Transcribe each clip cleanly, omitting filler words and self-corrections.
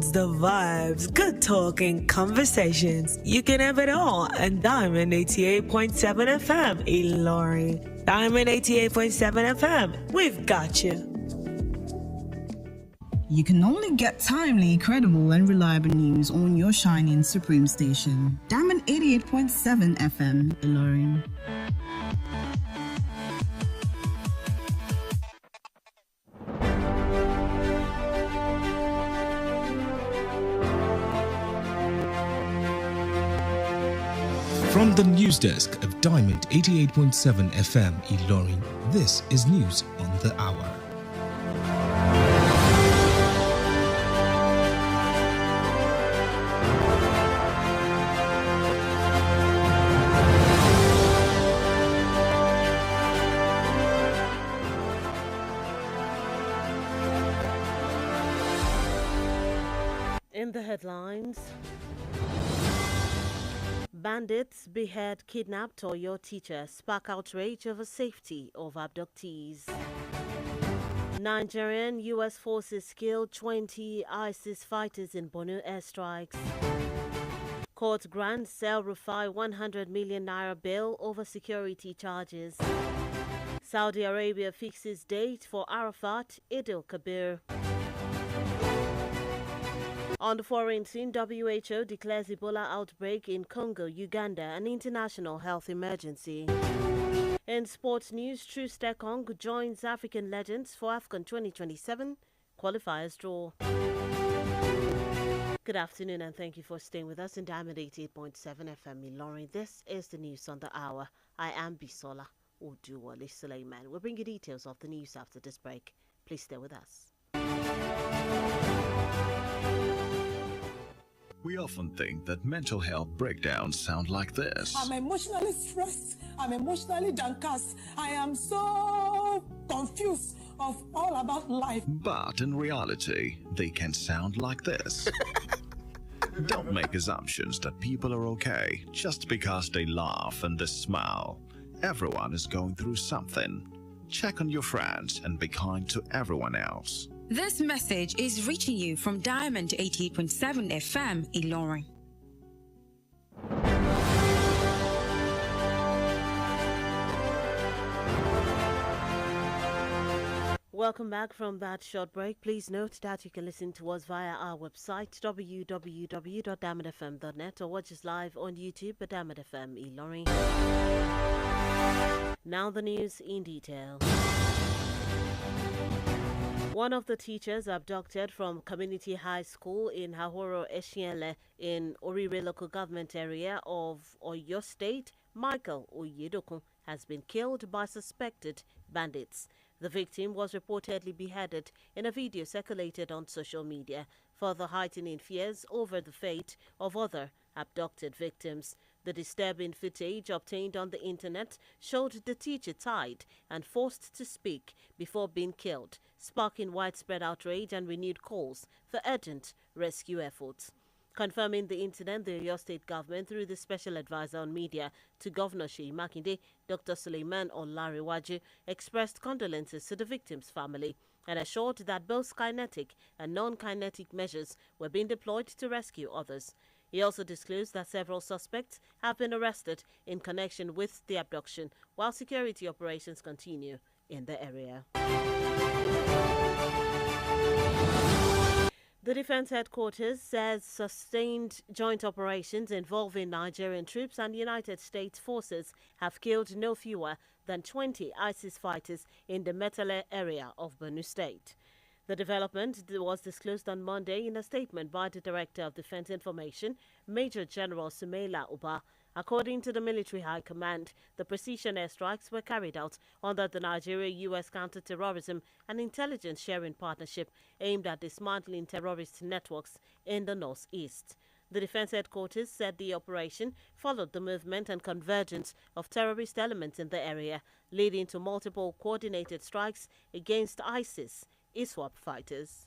sounds, the vibes, good talking, conversations. You can have it all on Diamond 88.7 FM, Ilorin. Diamond 88.7 FM, we've got you. You can only get timely, credible, and reliable news on your shining Supreme station. Diamond 88.7 FM, Ilorin. From the news desk of Diamond 88.7 FM Ilorin, this is News on the Hour. In the headlines, bandits behead kidnapped Oyo teacher, spark outrage over safety of abductees. Nigerian U.S. forces killed 20 ISIS fighters in Borno airstrikes. Court grants El-Rufai 100 million naira bail over security charges. Saudi Arabia fixes date for Arafat Eid al-Kabir. On the foreign scene, WHO declares Ebola outbreak in Congo, Uganda, an international health emergency. In sports news, True Stekong joins African legends for AFCON 2027 qualifiers draw. Good afternoon and thank you for staying with us in Diamond 88.7 FM Ilorin. This is the news on the hour. I am Bisola Oduwole Sulieman. We'll bring you details of the news after this break. Please stay with us. We often think that mental health breakdowns sound like this. I'm emotionally stressed. I'm emotionally downcast. I am so confused of all about life. But in reality, they can sound like this. Don't make assumptions that people are okay just because they laugh and they smile. Everyone is going through something. Check on your friends and be kind to everyone else. This message is reaching you from Diamond 88.7 FM Ilorin. Welcome back from that short break. Please note that you can listen to us via our website www.diamondfm.net or watch us live on YouTube at Diamond FM Ilorin. Now the news in detail. One of the teachers abducted from Community High School in Hahoro Eshiele in Orire local government area of Oyo State, Michael Oyedokun, has been killed by suspected bandits. The victim was reportedly beheaded in a video circulated on social media, further heightening fears over the fate of other abducted victims. The disturbing footage obtained on the internet showed the teacher tied and forced to speak before being killed, sparking widespread outrage and renewed calls for urgent rescue efforts. Confirming the incident, the Oyo State government, through the special advisor on media to Governor Seyi Makinde, Dr. Sulieman Olarewaju, expressed condolences to the victim's family and assured that both kinetic and non-kinetic measures were being deployed to rescue others. He also disclosed that several suspects have been arrested in connection with the abduction, while security operations continue in the area. The Defense Headquarters says sustained joint operations involving Nigerian troops and United States forces have killed no fewer than 20 ISIS fighters in the Metale area of Borno State. The development was disclosed on Monday in a statement by the Director of Defense Information, Major General Sumaila Uba. According to the Military High Command, the precision airstrikes were carried out under the Nigeria-U.S. Counter-Terrorism and Intelligence Sharing Partnership aimed at dismantling terrorist networks in the northeast. The Defense Headquarters said the operation followed the movement and convergence of terrorist elements in the area, leading to multiple coordinated strikes against ISIS ISWAP fighters.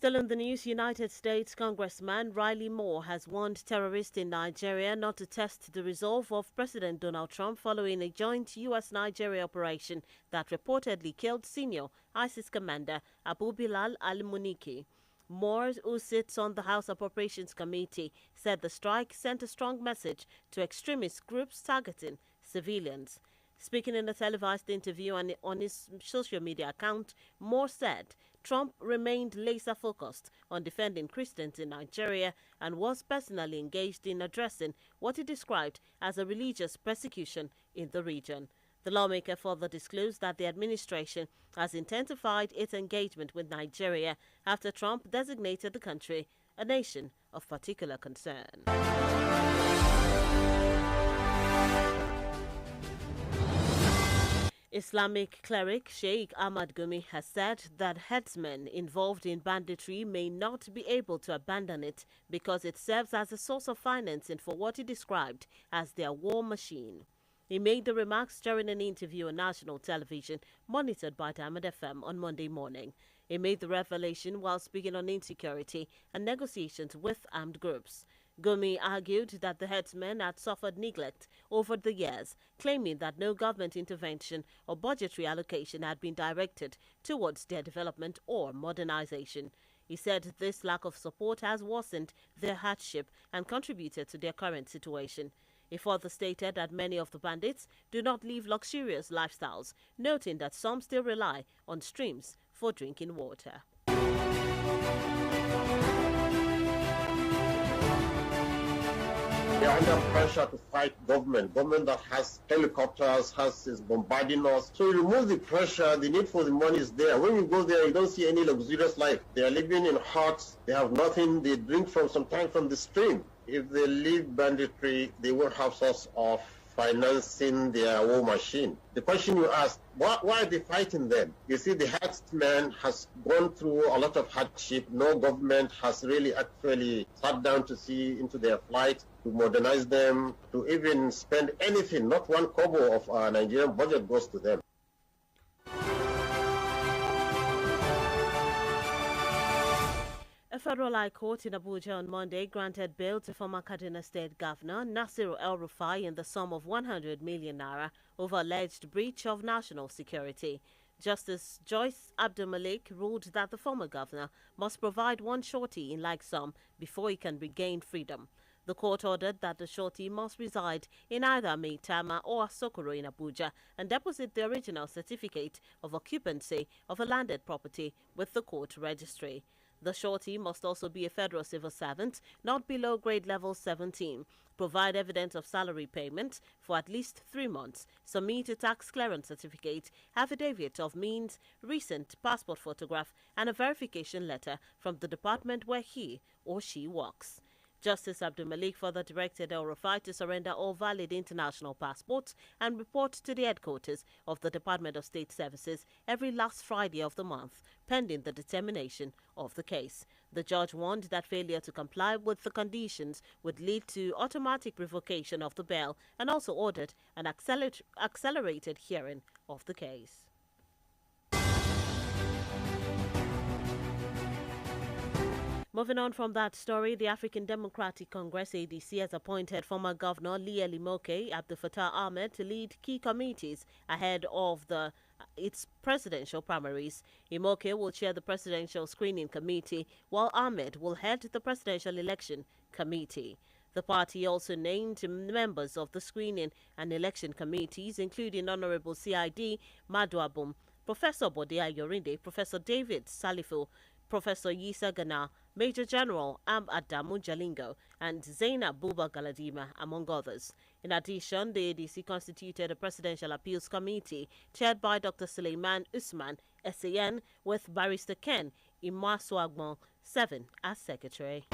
Still in the news, United States Congressman Riley Moore has warned terrorists in Nigeria not to test the resolve of President Donald Trump following a joint U.S.-Nigeria operation that reportedly killed senior ISIS commander Abu Bilal al-Muniki. Moore, who sits on the House Appropriations Committee, said the strike sent a strong message to extremist groups targeting civilians. Speaking in a televised interview on his social media account, Moore said Trump remained laser-focused on defending Christians in Nigeria and was personally engaged in addressing what he described as a religious persecution in the region. The lawmaker further disclosed that the administration has intensified its engagement with Nigeria after Trump designated the country a nation of particular concern. Islamic cleric Sheikh Ahmad Gumi has said that headsmen involved in banditry may not be able to abandon it because it serves as a source of financing for what he described as their war machine. He made the remarks during an interview on national television monitored by Diamond FM on Monday morning. He made the revelation while speaking on insecurity and negotiations with armed groups. Gumi argued that the headsmen had suffered neglect over the years, claiming that no government intervention or budgetary allocation had been directed towards their development or modernization. He said this lack of support has worsened their hardship and contributed to their current situation. He further stated that many of the bandits do not live luxurious lifestyles, noting that some still rely on streams for drinking water. They are under pressure to fight government that has helicopters, is bombarding us. So you remove the pressure, the need for the money is there. When you go there, you don't see any luxurious life. They are living in huts, they have nothing, they drink sometimes from the stream. If they leave banditry, they will have source of financing their war machine. The question you ask, why are they fighting them? You see, the herdsman has gone through a lot of hardship. No government has really actually sat down to see into their plight, to modernize them, to even spend anything. Not one kobo of our Nigerian budget goes to them. A federal high court in Abuja on Monday granted bail to former Kaduna State Governor Nasiru El-Rufai in the sum of 100 million naira over alleged breach of national security. Justice Joyce Abdulmalik ruled that the former governor must provide one surety in like sum before he can regain freedom. The court ordered that the surety must reside in either Maitama or Asokoro in Abuja and deposit the original certificate of occupancy of a landed property with the court registry. The surety must also be a federal civil servant, not below grade level 17, provide evidence of salary payment for at least 3 months, submit a tax clearance certificate, affidavit of means, recent passport photograph, and a verification letter from the department where he or she works. Justice Abdul Malik further directed El-Rufai to surrender all valid international passports and report to the headquarters of the Department of State Services every last Friday of the month, pending the determination of the case. The judge warned that failure to comply with the conditions would lead to automatic revocation of the bail and also ordered an accelerated hearing of the case. Moving on from that story, the African Democratic Congress ADC has appointed former Governor Lee Elimoke Abdel Fattah Ahmed to lead key committees ahead of its presidential primaries. Imoke will chair the Presidential Screening Committee, while Ahmed will head the Presidential Election Committee. The party also named members of the Screening and Election Committees, including Honorable CID Maduabum, Professor Bode Ayorinde, Professor David Salifo, Professor Yisa Gana, Major General Adamu Jalingo, and Zainab Buba Galadima, among others. In addition, the ADC constituted a Presidential Appeals Committee chaired by Dr. Sulieman Usman, SAN, with Barrister Ken Imaswagbon, 7, as Secretary.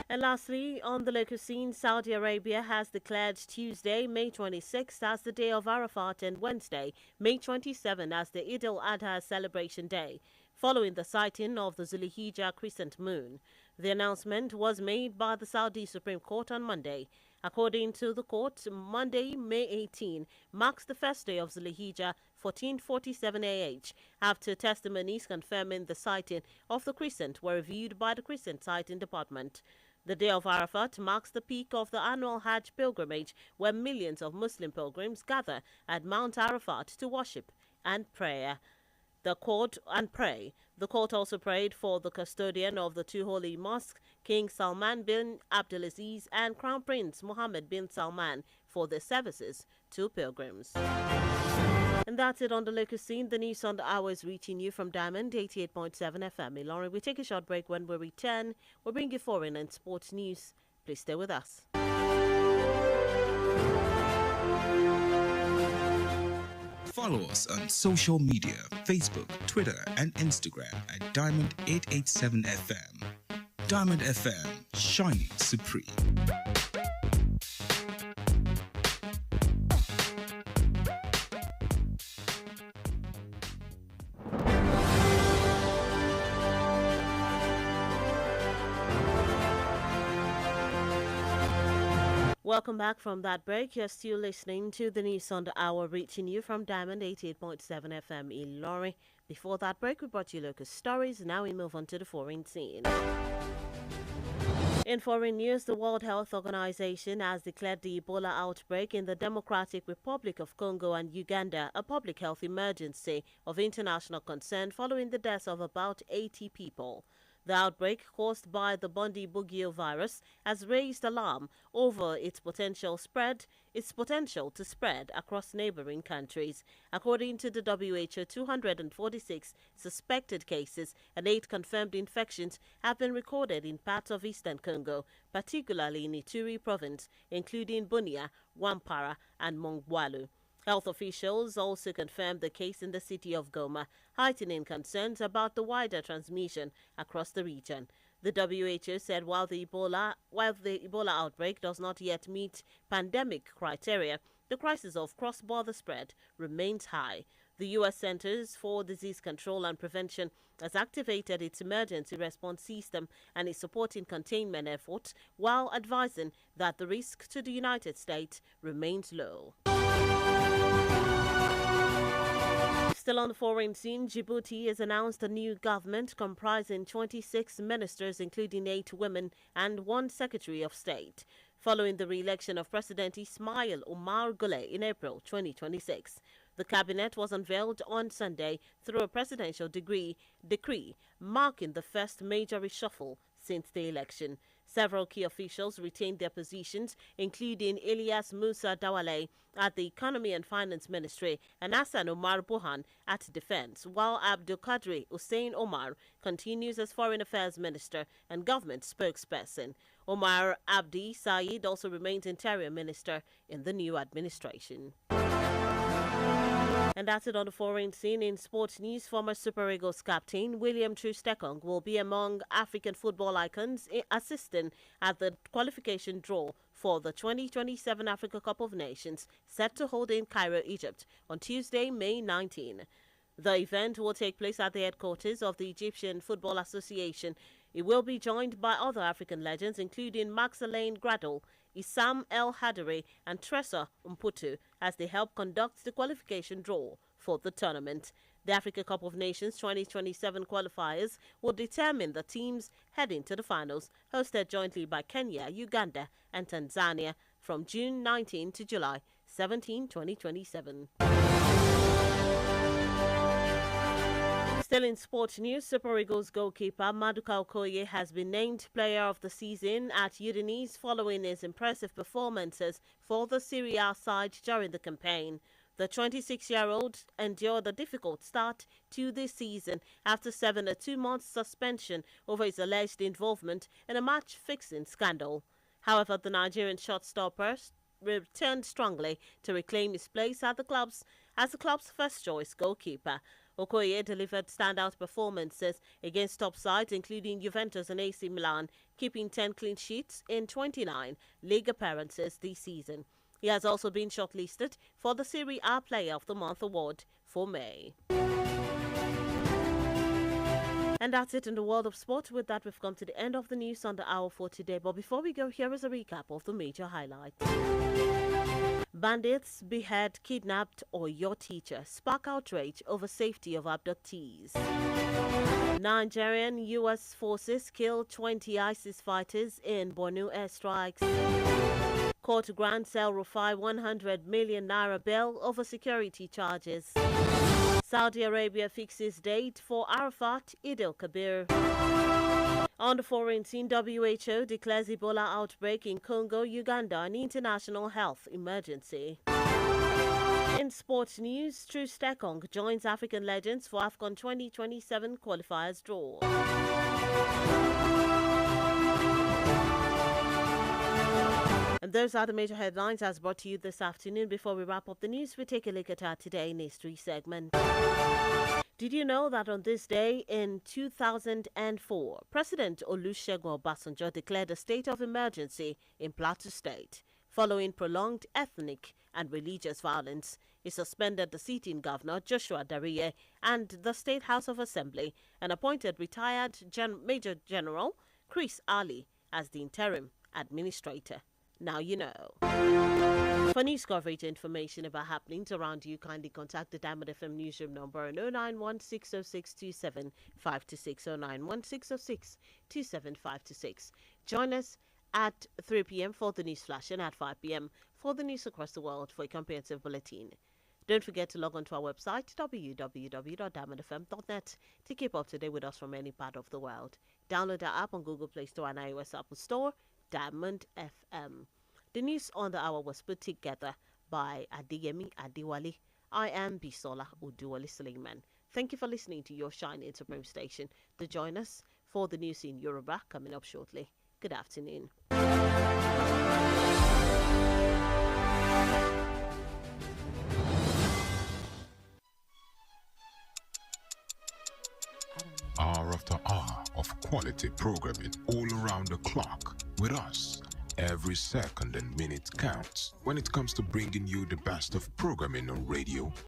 And lastly, on the local scene, Saudi Arabia has declared Tuesday, May 26th as the day of Arafat and Wednesday, May 27 as the Eid al-Adha celebration day, following the sighting of the Zulhijjah crescent moon. The announcement was made by the Saudi Supreme Court on Monday. According to the court, Monday, May 18, marks the first day of Zulhijjah 1447 AH, after testimonies confirming the sighting of the crescent were reviewed by the Crescent Sighting Department. The day of Arafat marks the peak of the annual Hajj pilgrimage, where millions of Muslim pilgrims gather at Mount Arafat to worship and pray. The court also prayed for the custodian of the two holy mosques, King Salman bin Abdulaziz and Crown Prince Mohammed bin Salman, for their services to pilgrims. And that's it on the local scene. The news on the hour is reaching you from Diamond 88.7 FM. Lauren, we take a short break. When we return, we'll bring you foreign and sports news. Please stay with us. Follow us on social media, Facebook, Twitter, and Instagram at Diamond887FM. Diamond FM, shining supreme. Welcome back from that break. You're still listening to the news on the hour, reaching you from Diamond 88.7 FM Ilori. Before that break, we brought you local stories. Now we move on to the foreign scene. In foreign news, the World Health Organization has declared the Ebola outbreak in the Democratic Republic of Congo and Uganda a public health emergency of international concern following the deaths of about 80 people. The outbreak, caused by the Bundibugyo virus, has raised alarm over its potential to spread across neighboring countries. According to the WHO, 246 suspected cases and 8 confirmed infections have been recorded in parts of eastern Congo, particularly in Ituri province, including Bunia, Wampara, and Mongwalu. Health officials also confirmed the case in the city of Goma, heightening concerns about the wider transmission across the region. The WHO said while the Ebola outbreak does not yet meet pandemic criteria, the crisis of cross-border spread remains high. The U.S. Centers for Disease Control and Prevention has activated its emergency response system and is supporting containment efforts while advising that the risk to the United States remains low. Still on the foreign scene, Djibouti has announced a new government comprising 26 ministers, including 8 women and 1 Secretary of State, following the re-election of President Ismail Omar Guelleh in April 2026. The cabinet was unveiled on Sunday through a presidential decree, marking the first major reshuffle since the election. Several key officials retained their positions, including Elias Musa Dawale at the Economy and Finance Ministry and Hassan Omar Bohan at Defense, while Abdul Qadri Hussein Omar continues as Foreign Affairs Minister and Government spokesperson. Omar Abdi Said also remains Interior Minister in the new administration. And that's it on the foreign scene. In sports news, former Super Eagles captain William Troost-Ekong will be among African football icons assisting at the qualification draw for the 2027 Africa Cup of Nations, set to hold in Cairo, Egypt on Tuesday, May 19. The event will take place at the headquarters of the Egyptian Football Association. It will be joined by other African legends, including Max-Alain Gradel, Issam El Hadari, and Tressa Mputu, as they help conduct the qualification draw for the tournament. The Africa Cup of Nations 2027 qualifiers will determine the teams heading to the finals, hosted jointly by Kenya, Uganda, and Tanzania from June 19 to July 17, 2027. Still in sports news, Super Eagles goalkeeper Maduka Okoye has been named Player of the Season at Udinese following his impressive performances for the Serie A side during the campaign. The 26-year-old endured a difficult start to this season after serving a 2-month suspension over his alleged involvement in a match-fixing scandal. However, the Nigerian shortstopper returned strongly to reclaim his place at the club's first-choice goalkeeper. Okoye delivered standout performances against top sides including Juventus and AC Milan, keeping 10 clean sheets in 29 league appearances this season. He has also been shortlisted for the Serie A Player of the Month award for May. And that's it in the world of sport. With that, we've come to the end of the news on the hour for today. But before we go, here is a recap of the major highlights. Bandits behead, kidnapped, or your teacher. Spark outrage over safety of abductees. Nigerian U.S. forces kill 20 ISIS fighters in Borno airstrikes. Court grants El Rufai 100 million naira bail over security charges. Saudi Arabia fixes date for Arafat Eid al-Kabir. On the foreign scene, WHO declares Ebola outbreak in Congo, Uganda an international health emergency. In sports news, True Stekong joins African legends for AFCON 2027 qualifiers draw. And those are the major headlines as brought to you this afternoon. Before we wrap up the news, we take a look at our Today in History segment. Did you know that on this day in 2004, President Olusegun Obasanjo declared a state of emergency in Plateau State following prolonged ethnic and religious violence? He suspended the sitting governor, Joshua Dariye, and the State House of Assembly and appointed retired Major General Chris Ali as the interim administrator. Now you know. For news coverage and information about happenings around you, kindly contact the Diamond FM newsroom number on 09160627526, 09160627526. Join us at 3 p.m. for the news flash and at 5 p.m. for the news across the world for a comprehensive bulletin. Don't forget to log on to our website, www.diamondfm.net, to keep up to date with us from any part of the world. Download our app on Google Play Store and iOS Apple Store, Diamond FM. The news on the hour was put together by Adeyemi Adewale. I am Bisola Oduwole Sulieman. Thank you for listening to your shining supreme station. To join us for the news in Yoruba coming up shortly. Good afternoon. Hour after hour of quality programming all around the clock. With us, every second and minute counts when it comes to bringing you the best of programming on radio,